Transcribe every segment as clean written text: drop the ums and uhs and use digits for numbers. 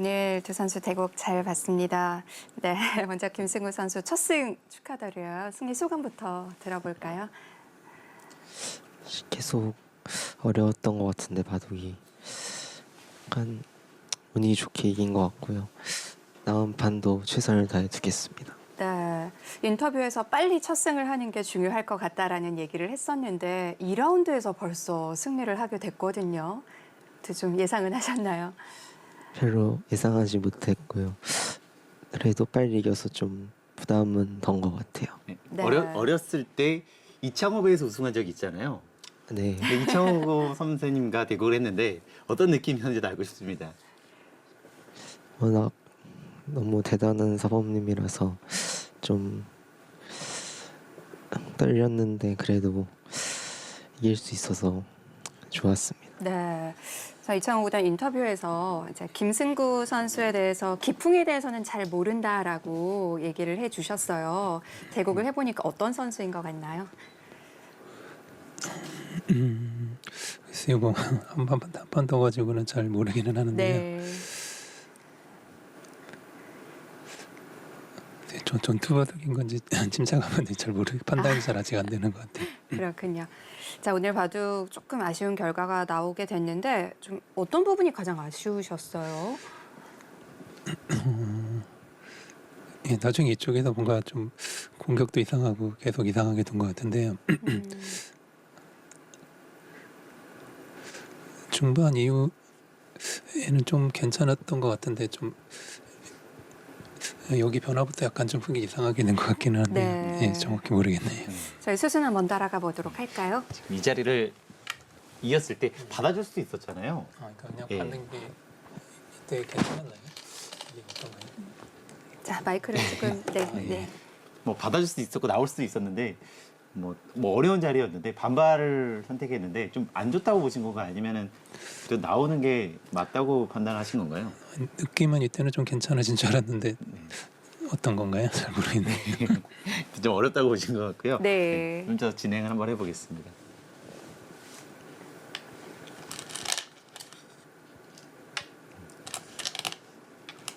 오늘 두 선수 대국 잘 봤습니다. 네, 먼저 김승우 선수 첫 승 축하드려요. 승리 소감부터 들어볼까요? 계속 어려웠던 것 같은데 바둑이 약간 운이 좋게 이긴 것 같고요. 다음 판도 최선을 다해 두겠습니다. 네, 인터뷰에서 빨리 첫 승을 하는 게 중요할 것 같다라는 얘기를 했었는데 2라운드에서 벌써 승리를 하게 됐거든요. 좀 예상은 하셨나요? 별로 예상하지 못했고요. 그래도 빨리 이겨서 좀 부담은 던 것 같아요. 네. 네. 어렸을 때 이창호배에서 우승한 적이 있잖아요. 네, 근데 이창호 선생님과 대결을 했는데 어떤 느낌이었는지 알고 싶습니다. 워낙 너무 대단한 사범님이라서 좀 떨렸는데 그래도 이길 수 있어서 좋았습니다. 네. 자, 이창호 구단 인터뷰에서 이제 김승구 선수에 대해서 기풍에 대해서는 잘 모른다라고 얘기를 해주셨어요. 대국을 해보니까 어떤 선수인 것 같나요? 글쎄요, 뭐 한판 떠가지고는 잘 모르기는 하는데요. 네. 전투바둑인 건지 침착한 건지 잘 판단이 잘 아직 안 되는 것 같아요. 그렇군요. 자, 오늘 바둑 조금 아쉬운 결과가 나오게 됐는데 좀 어떤 부분이 가장 아쉬우셨어요? 예, 나중에 이쪽에서 뭔가 좀 공격도 이상하고 계속 이상하게 된 것 같은데요. 중반 이후에는 좀 괜찮았던 것 같은데 좀 여기 변화부터 약간 좀 흙이 이상하게 된 것 같기는 한데 네. 예, 정확히 모르겠네요. 저희 수순을 먼저 알아가 보도록 할까요? 지금 이 자리를 이었을 때 받아줄 수 있었잖아요. 그러니까 그냥 예. 받는 게 이때 괜찮았나요? 이게 어떤가요? 자, 마이크를 조금 네. 뭐 받아줄 수 있었고 나올 수도 있었는데 뭐 어려운 자리였는데 반발을 선택했는데 좀 안 좋다고 보신 건가요? 아니면은 또 나오는 게 맞다고 판단하신 건가요? 느낌은 이때는 좀 괜찮아진 줄 알았는데 어떤 건가요? 잘 모르겠네요. 좀 어렵다고 보신 것 같고요. 네. 좀 더 진행을 한번 해보겠습니다.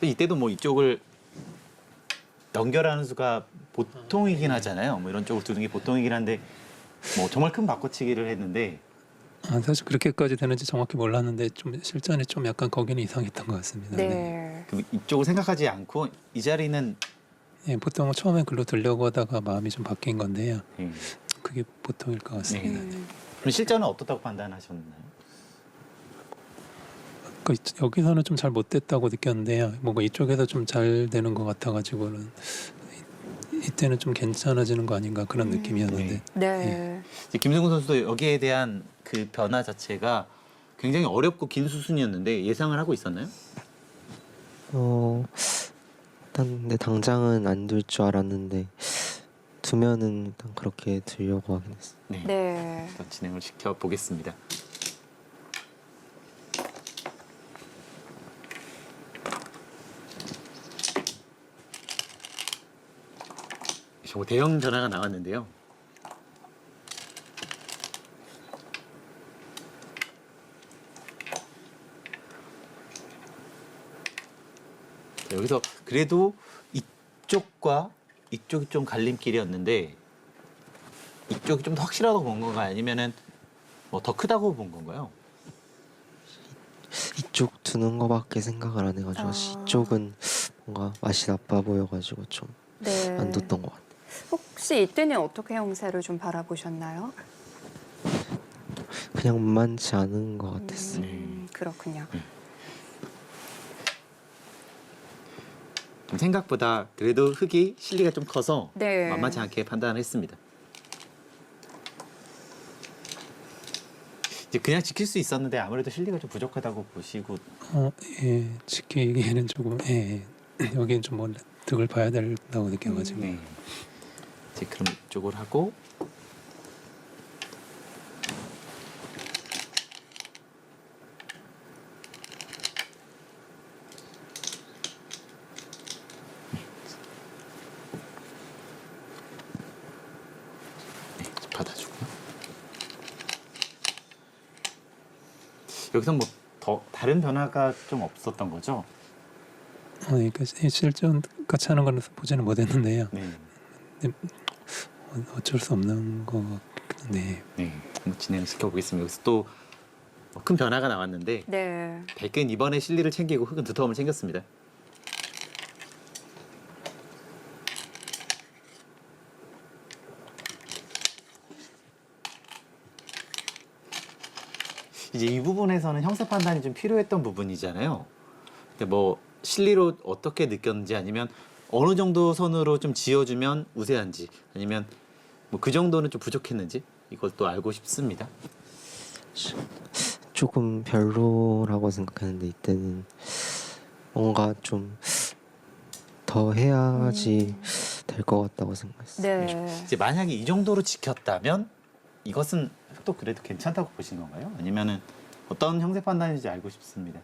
이때도 뭐 이쪽을 연결하는 수가 보통이긴 하잖아요. 뭐 이런 쪽을 두는 게 보통이긴 한데 뭐 정말 큰 바꿔치기를 했는데 사실 그렇게까지 되는지 정확히 몰랐는데 좀 실전에 좀 약간 거기는 이상했던 것 같습니다. 네. 그 이쪽을 생각하지 않고 이 자리는 예, 보통 처음엔 글로 들려고 하다가 마음이 좀 바뀐 건데요. 예. 그게 보통일 것 같습니다. 그럼 실전은 어떻다고 판단하셨나요? 여기서는 좀 잘 못됐다고 느꼈는데요. 뭔가 이쪽에서 좀 잘 되는 것 같아가지고는 이때는 좀 괜찮아지는 거 아닌가 그런 느낌이었는데 네. 이제 김승우 선수도 여기에 대한 그 변화 자체가 굉장히 어렵고 긴 수순이었는데 예상을 하고 있었나요? 일단 근데 당장은 안 될 줄 알았는데 두면은 일단 그렇게 들려고 하긴 했어요. 네. 일단 진행을 시켜 보겠습니다. 대형 전화가 나왔는데요. 여기서 그래도 이쪽과 이쪽이 좀 갈림길이었는데 이쪽이 좀 더 확실하다고 본 건가요? 아니면은 뭐 더 크다고 본 건가요? 이쪽 두는 거밖에 생각을 안 해가지고 이쪽은 뭔가 맛이 나빠 보여가지고 좀 네. 안 뒀던 것 같아요. 혹시 이때는 어떻게 형세를 좀 바라보셨나요? 그냥 만만치 않은 것 같았어요. 그렇군요. 좀 생각보다 그래도 흙이 실리가 좀 커서 네. 만만치 않게 판단을 했습니다. 이제 그냥 지킬 수 있었는데 아무래도 실리가 좀 부족하다고 보시고 예, 지키기에는 조금 여기는 좀 뭐 득을 봐야 된다고 느껴가지고 이제 그럼 이쪽을 하고 받아주고요. 여기서 뭐 더 다른 변화가 좀 없었던 거죠? 그러니까 실전 같이 하는 거는 보지는 못했는데요. 네. 어쩔 수 없는 거 같네. 네. 한번 진행시켜 보겠습니다. 여기서 또 큰 변화가 나왔는데 네. 백은 이번에 실리를 챙기고 흙은 두터움을 챙겼습니다. 이제 이 부분에서는 형사 판단이 좀 필요했던 부분이잖아요. 근데 뭐 실리로 어떻게 느꼈는지 아니면 어느 정도 선으로 좀 지어주면 우세한지 아니면 뭐 그 정도는 좀 부족했는지 이걸 또 알고 싶습니다. 조금 별로라고 생각했는데 이때는 뭔가 좀 더 해야지 될 것 같다고 생각했어요. 네. 이제 만약에 이 정도로 지켰다면 이것은 또 그래도 괜찮다고 보신 건가요? 아니면은 어떤 형사 판단인지 알고 싶습니다.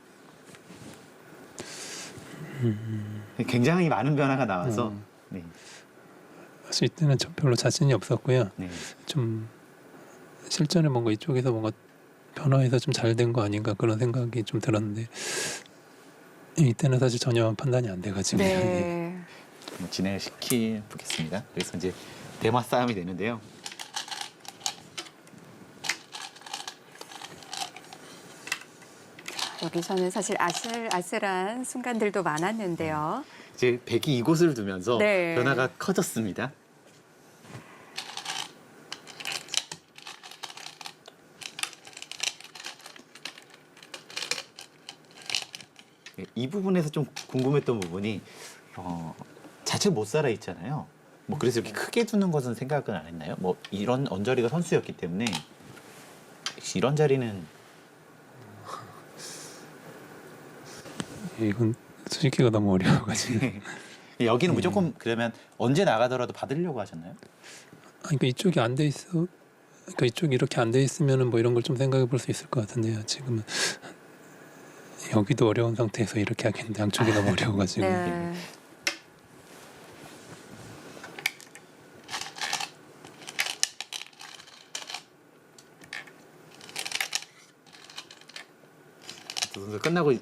굉장히 많은 변화가 나와서 네. 사실 이때는 저 별로 자신이 없었고요. 네. 좀 실전에 뭔가 이쪽에서 뭔가 변화해서 좀 잘 된 거 아닌가 그런 생각이 좀 들었는데 이때는 사실 전혀 판단이 안 돼가지고 네. 한번 진행을 시켜 보겠습니다. 그래서 이제 대마 싸움이 되는데요. 여기서는 사실 아슬아슬한 순간들도 많았는데요. 이제 백이 이곳을 두면서 네. 변화가 커졌습니다. 네, 이 부분에서 좀 궁금했던 부분이 자체 못 살아 있잖아요. 뭐 그래서 이렇게 크게 두는 것은 생각은 안 했나요? 뭐 이런 언저리가 선수였기 때문에 혹시 이런 자리는 이건 수직기가 너무 어려워가지고 여기는 무조건 그러면 언제 나가더라도 받으려고 하셨나요? 그러니까 이쪽이 안 돼 있어. 그러니까 이쪽이 이렇게 안 돼 있으면은 뭐 이런 걸 좀 생각해 볼 수 있을 것 같은데요. 지금은 여기도 어려운 상태에서 이렇게 하겠는데 양쪽이 너무 어려워가지고 네. 두 선수 끝나고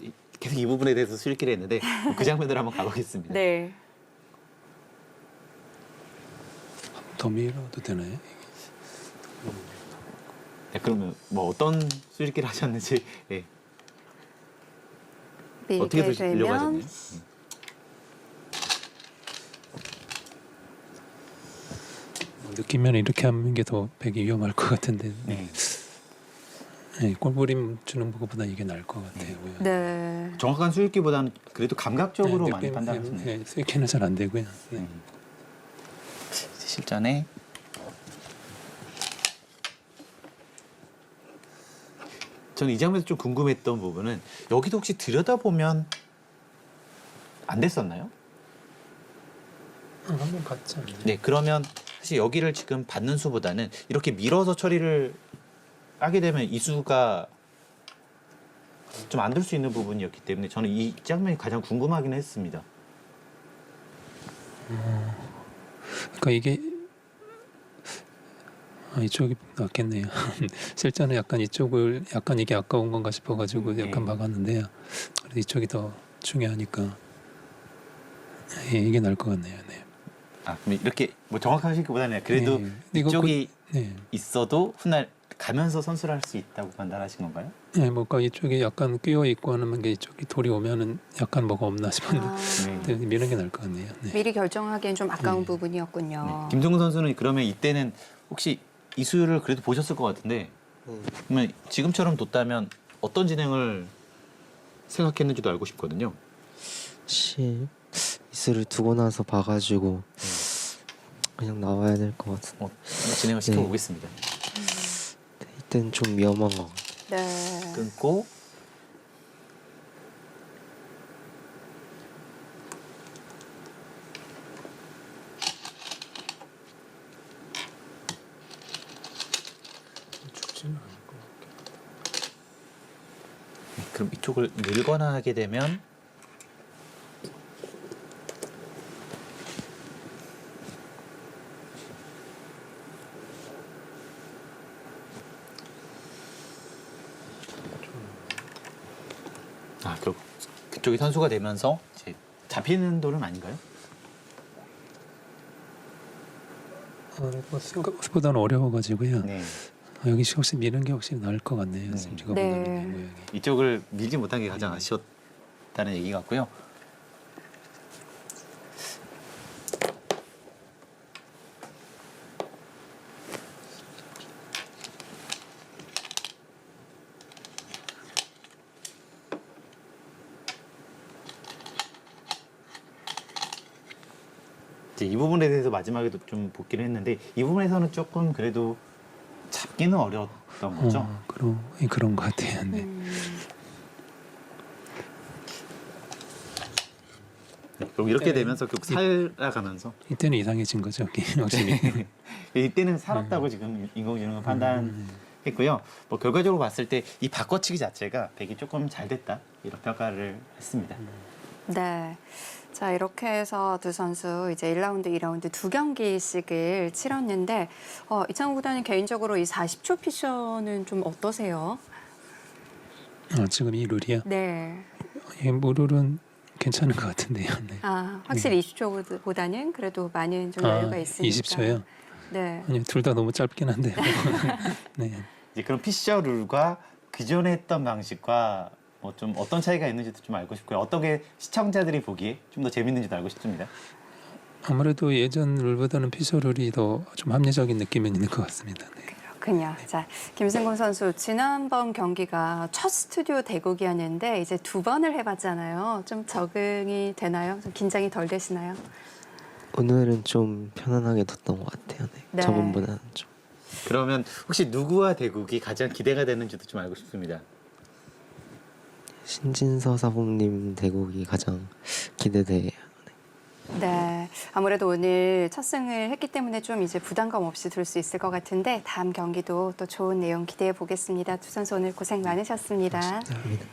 계속 이 부분에 대해서 수일기를 했는데 그 장면으로 한번 가보겠습니다. 네. 더 밀어도 되나요? 네, 그러면 뭐 어떤 수일기를 하셨는지 예, 어떻게 밀게 두시려고 되면 하셨나요? 느끼면 이렇게 하는 게 더 백이 위험할 것 같은데 네. 네, 꼴부림 주는 것보다 이게 나을 것 같아요. 네. 정확한 수일기보다는 그래도 감각적으로 네, 많이 느낌, 판단하시네요. 네, 수익회는 잘 안 되고요. 네. 이제 실전에 저는 이 장면에서 좀 궁금했던 부분은 여기도 혹시 들여다보면 안 됐었나요? 한번 봤지 않나요? 네, 그러면 사실 여기를 지금 받는 수보다는 이렇게 밀어서 처리를 하게 되면 이 수가 좀 안 될 수 있는 부분이었기 때문에 저는 이 장면이 가장 궁금하긴 했습니다. 그러니까 이게 이쪽이 낫겠네요. 실전에 약간 이쪽을 약간 이게 아까운 건가 싶어가지고 약간 네. 막았는데요. 그래도 이쪽이 더 중요하니까 이게 나을 것 같네요. 네. 아, 그럼 이렇게 뭐 정확하게 시기보다는 그래도 네. 이거 이쪽이 네. 있어도 훗날 가면서 선수를 할 수 있다고 판단하신 건가요? 네, 뭔가 이쪽에 약간 끼어 있고 하는 게 이쪽이 돌이 오면은 약간 뭐가 없나 싶은데 아, 네. 미는 게 나을 것 같네요. 네. 미리 결정하기엔 좀 아까운 네. 부분이었군요. 네. 김종근 선수는 그러면 이때는 혹시 이 수를 그래도 보셨을 것 같은데 그러면 지금처럼 뒀다면 어떤 진행을 생각했는지도 알고 싶거든요. 사실 이슬을 두고 나서 봐가지고 그냥 나와야 될 것 같은데 한번 진행을 시켜보겠습니다. 이때는 좀 위험한 것 같아요. 네. 끊고 죽지는 않을 것 같아요. 네, 그럼 이쪽을 밀거나 하게 되면 결국 그쪽이 선수가 되면서 이제 잡히는 돌은 아닌가요? 뭐 생각보다는 어려워가지고요. 네. 여기 혹시 미는 게 혹시 나을 것 같네요. 지금 제가 네. 보는 모양이. 이쪽을 밀지 못한 게 가장 아쉬웠다는 얘기 같고요. 이제 이 부분에 대해서 마지막에도 좀 복기를 했는데 이 부분에서는 조금 그래도 잡기는 어려웠던 거죠. 그런 것 같아요. 네. 네, 그럼 이렇게 네. 되면서 결국 살아가면서 이때는 이상해진 거죠. 여기 확실히. 이때는 살았다고 지금 인공지능은 판단했고요. 뭐 결과적으로 봤을 때 이 바꿔치기 자체가 되게 조금 잘 됐다 이런 평가를 했습니다. 네. 자, 이렇게 해서 두 선수 이제 1라운드, 2라운드 두 경기씩을 치렀는데 이창호 구단은 개인적으로 이 40초 피셔는 좀 어떠세요? 지금 이 룰이요. 네. 이 룰은 괜찮은 것 같은데요. 네. 아, 확실히 20초보다는 그래도 많은 좀 여유가 있으니까. 20초요? 네. 아니요, 둘 다 너무 짧긴 한데요. 네. 이제 그런 피셔 룰과 기존에 했던 방식과 뭐 좀 어떤 차이가 있는지도 좀 알고 싶고요. 어떻게 시청자들이 보기에 좀 더 재밌는지도 알고 싶습니다. 아무래도 예전 룰보다는 피셔 룰이 더 좀 합리적인 느낌은 있는 것 같습니다. 네. 그렇군요. 자, 김승곤 선수 지난번 경기가 첫 스튜디오 대국이었는데 이제 두 번을 해봤잖아요. 좀 적응이 되나요? 좀 긴장이 덜 되시나요? 오늘은 좀 편안하게 뒀던 것 같아요. 네. 네. 저번보다는 좀. 그러면 혹시 누구와 대국이 가장 기대가 되는지도 좀 알고 싶습니다. 신진서 사부님 대국이 가장 기대돼요. 네, 아무래도 오늘 첫 승을 했기 때문에 좀 이제 부담감 없이 들을 수 있을 것 같은데 다음 경기도 또 좋은 내용 기대해 보겠습니다. 두 선수 오늘 고생 많으셨습니다. 감사합니다.